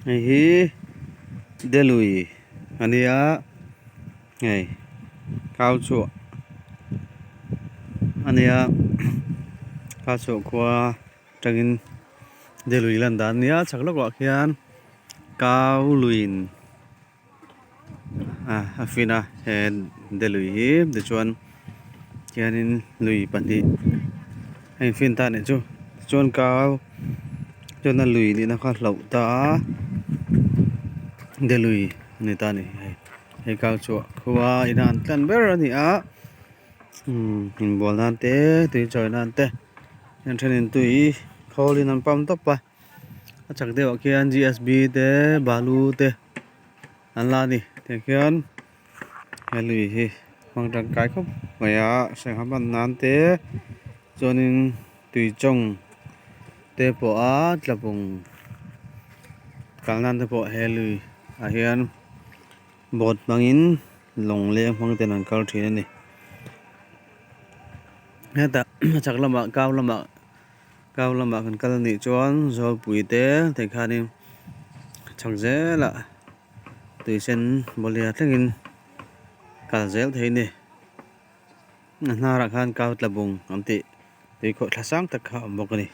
hi delui ania ngai cao chu ania cao chu kwa tangin delui lan dan nia chakla kwa khian cao luin afina he delui hi de chuan khianin lui pahnih hay fin ta ne chu chuan cao chuan na lui ni na kha hlo ta delui ni ta ni hay cao chu khuwa inan tlan ber ani a in bol nan te tui choi nan te yan thenin tui kholin an pam top pa achak deuh khian GSB te balu te an la ni te khian he lui hi mang tang kai khop maya sang haman nan te chuanin tui chong te po a tlapung kalnan te po he lui a hian bot mangin long leng mang ten an kal thin ani heta chak lama kaw lama kan kal ni chuan zol pui te te khanin chak zela tui sen bolia thlengin kal zel thei ni na ra khan kaw tlabung amti tui kho thlasang tak kha bok ani